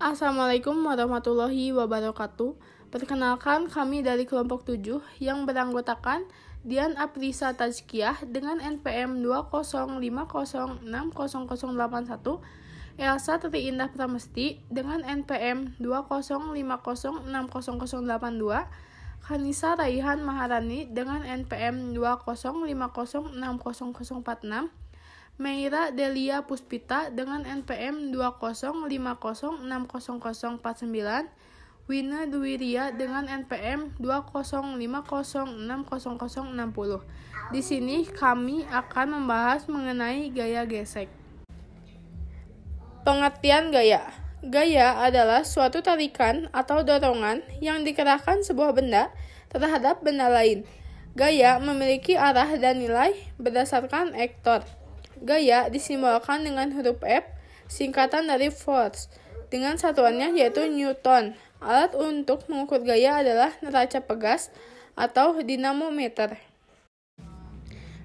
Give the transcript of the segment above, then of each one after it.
Assalamualaikum warahmatullahi wabarakatuh. Perkenalkan, kami dari kelompok 7 yang beranggotakan Dian Aprisa Tazkiyah dengan NPM 205060081, Elsa Tri Indah Pramesti dengan NPM 205060082, Khanisa Raihan Maharani dengan NPM 205060046, Meira Delia Puspita dengan NPM 205060049, Wina Duwiria dengan NPM 205060060. Di sini kami akan membahas mengenai gaya gesek. Pengertian gaya. Gaya adalah suatu tarikan atau dorongan yang dikerahkan sebuah benda terhadap benda lain. Gaya memiliki arah dan nilai berdasarkan vektor. Gaya disimbolkan dengan huruf F, singkatan dari force, dengan satuannya yaitu Newton. Alat untuk mengukur gaya adalah neraca pegas atau dinamometer.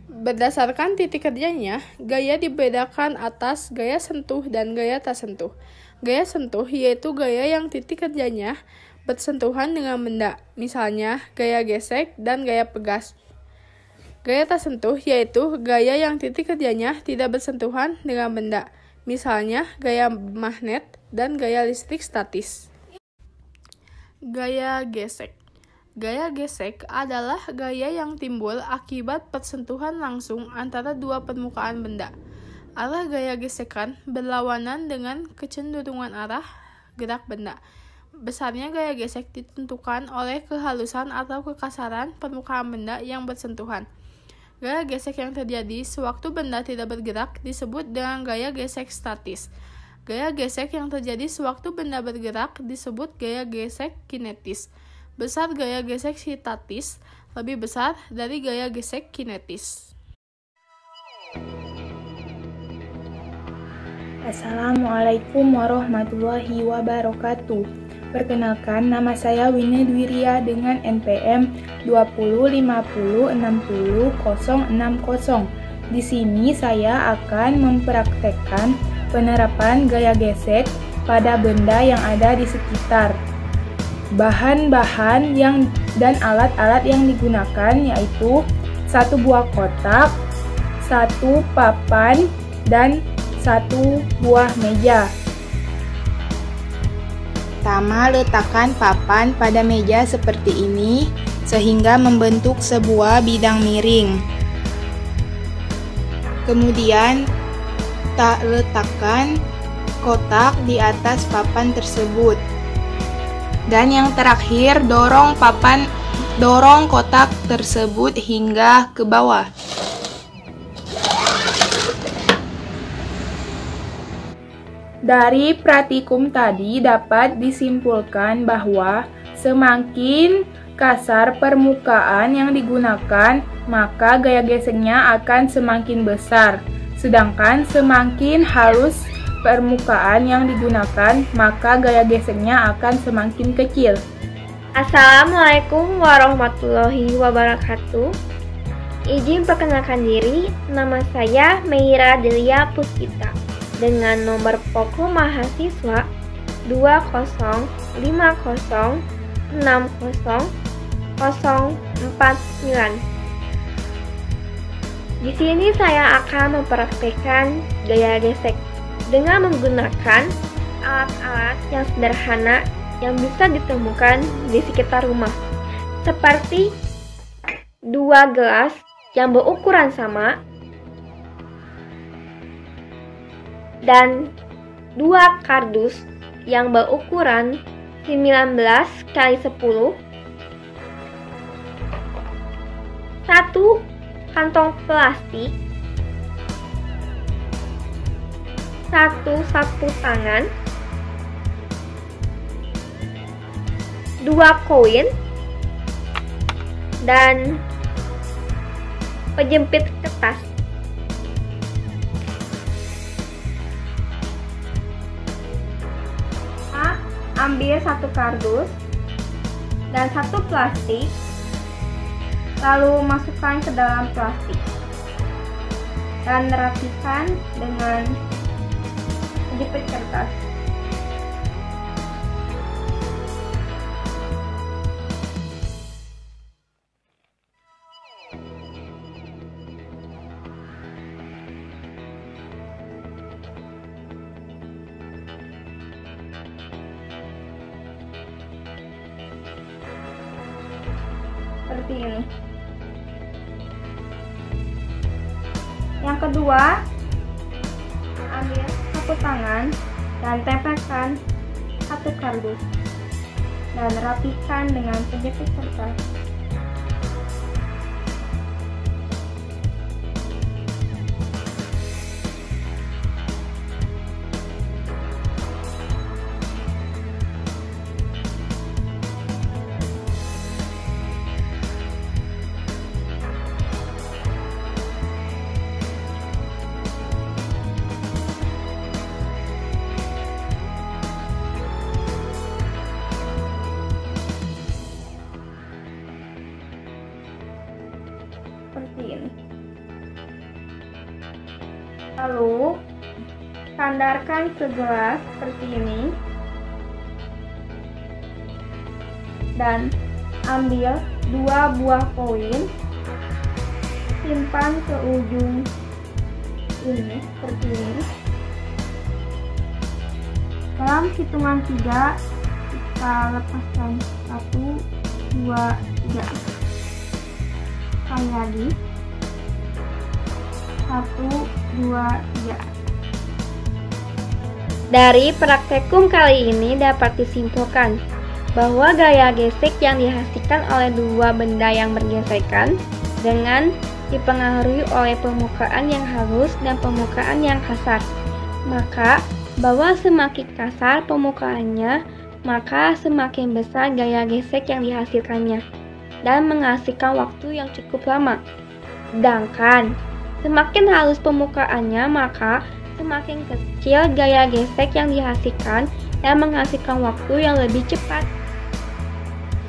Berdasarkan titik kerjanya, gaya dibedakan atas gaya sentuh dan gaya tak sentuh. Gaya sentuh yaitu gaya yang titik kerjanya bersentuhan dengan benda, misalnya gaya gesek dan gaya pegas. Gaya tak sentuh yaitu gaya yang titik kerjanya tidak bersentuhan dengan benda, misalnya gaya magnet dan gaya listrik statis. Gaya gesek. Gaya gesek adalah gaya yang timbul akibat persentuhan langsung antara dua permukaan benda. Arah gaya gesekan berlawanan dengan kecenderungan arah gerak benda. Besarnya gaya gesek ditentukan oleh kehalusan atau kekasaran permukaan benda yang bersentuhan. Gaya gesek yang terjadi sewaktu benda tidak bergerak disebut dengan gaya gesek statis. Gaya gesek yang terjadi sewaktu benda bergerak disebut gaya gesek kinetis. Besar gaya gesek statis lebih besar dari gaya gesek kinetis. Assalamualaikum warahmatullahi wabarakatuh. Perkenalkan, nama saya Wina Duwiria dengan NPM 205060060. Di sini saya akan mempraktekkan penerapan gaya gesek pada benda yang ada di sekitar. Bahan-bahan dan alat-alat yang digunakan yaitu satu buah kotak, satu papan, dan satu buah meja. Pertama, letakkan papan pada meja seperti ini sehingga membentuk sebuah bidang miring. Kemudian, letakkan kotak di atas papan tersebut. Dan yang terakhir, dorong kotak tersebut hingga ke bawah. Dari praktikum tadi dapat disimpulkan bahwa semakin kasar permukaan yang digunakan, maka gaya geseknya akan semakin besar. Sedangkan semakin halus permukaan yang digunakan, maka gaya geseknya akan semakin kecil. Assalamualaikum warahmatullahi wabarakatuh. Izin perkenalkan diri, nama saya Meira Delia Puspita dengan nomor pokok mahasiswa 205060049. Di sini saya akan mempraktikkan gaya gesek dengan menggunakan alat-alat yang sederhana yang bisa ditemukan di sekitar rumah, seperti dua gelas yang berukuran sama dan dua kardus yang berukuran 19x10, satu kantong plastik, satu sapu tangan, dua koin, dan penjepit kertas. Ambil satu kardus dan satu plastik, lalu masukkan ke dalam plastik dan rapikan dengan penjepit kertas. seperti ini. Yang kedua, ambil sapu tangan dan tempelkan satu kardus dan rapikan dengan penjepit kertas. Seperti ini. Lalu sandarkan segelas seperti ini dan ambil 2 buah koin, simpan ke ujung ini seperti ini. Dalam hitungan 3 kita lepaskan 1, 2, 3. Sekali lagi 1, 2, 3. Dari praktekum kali ini dapat disimpulkan bahwa gaya gesek yang dihasilkan oleh dua benda yang bergesekan dengan dipengaruhi oleh permukaan yang halus dan permukaan yang kasar. Maka bahwa semakin kasar permukaannya, maka semakin besar gaya gesek yang dihasilkannya dan menghasilkan waktu yang cukup lama. Sedangkan semakin halus permukaannya, maka semakin kecil gaya gesek yang dihasilkan dan menghasilkan waktu yang lebih cepat.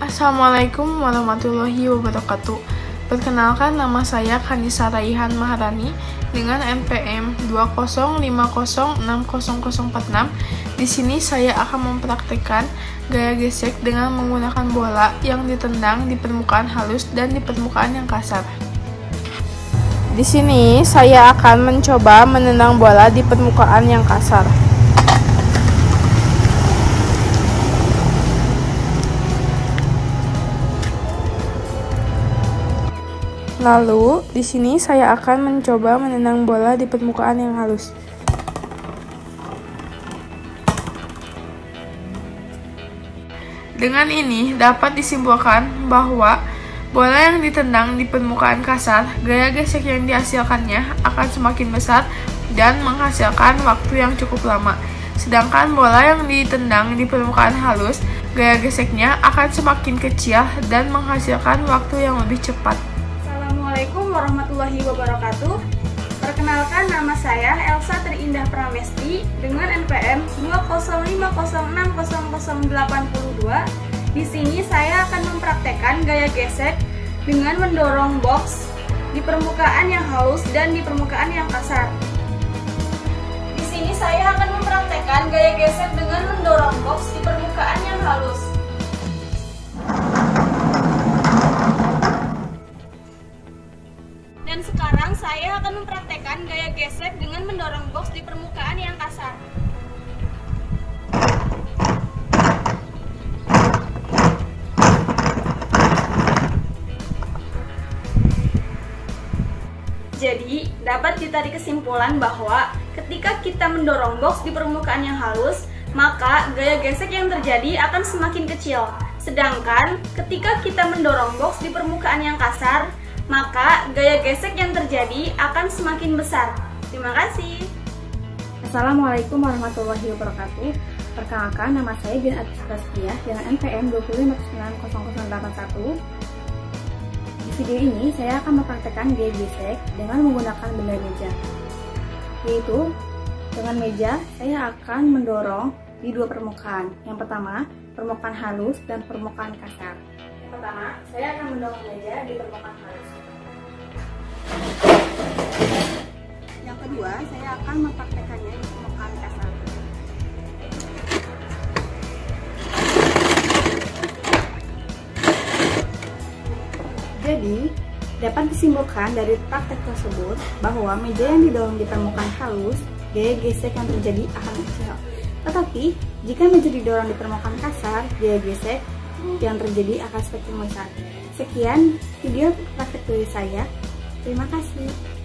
Assalamualaikum warahmatullahi wabarakatuh. Perkenalkan, nama saya Kanisa Raihan Maharani dengan NPM 205060046. Di sini saya akan mempraktikkan gaya gesek dengan menggunakan bola yang ditendang di permukaan halus dan di permukaan yang kasar. Di sini saya akan mencoba menendang bola di permukaan yang kasar. Lalu, di sini saya akan mencoba menendang bola di permukaan yang halus. Dengan ini dapat disimpulkan bahwa bola yang ditendang di permukaan kasar, gaya gesek yang dihasilkannya akan semakin besar dan menghasilkan waktu yang cukup lama. Sedangkan bola yang ditendang di permukaan halus, gaya geseknya akan semakin kecil dan menghasilkan waktu yang lebih cepat. Assalamualaikum warahmatullahi wabarakatuh. Perkenalkan, nama saya Elsa Terindah Pramesti dengan NPM 205060082. Di sini saya akan mempraktekkan gaya gesek dengan mendorong box di permukaan yang halus dan di permukaan yang kasar. Di sini saya akan mempraktekkan gaya gesek dengan mendorong box di permukaan yang halus. Dan sekarang saya akan mempraktekkan gaya gesek dengan mendorong box di permukaan yang kasar. Jadi, dapat ditarik kesimpulan bahwa ketika kita mendorong box di permukaan yang halus, maka gaya gesek yang terjadi akan semakin kecil. Sedangkan ketika kita mendorong box di permukaan yang kasar, maka gaya gesek yang terjadi akan semakin besar. Terima kasih. Assalamualaikum warahmatullahi wabarakatuh. Perkenalkan, nama saya Dian Atis Prasetya dengan NPM 205900081. Di video ini saya akan mempraktekkan gaya gesek dengan menggunakan benda meja. Yaitu, dengan meja saya akan mendorong di dua permukaan. Yang pertama, permukaan halus dan permukaan kasar. Yang pertama, saya akan mendorong meja di permukaan halus. Yang kedua, saya akan mempraktekannya di permukaan kasar. Jadi, dapat disimpulkan dari praktek tersebut bahwa meja yang didorong di permukaan halus, gaya gesek yang terjadi akan kecil. Tetapi, jika meja didorong di permukaan kasar, gaya gesek yang terjadi akan semakin besar. Sekian video praktek dari saya. Terima kasih.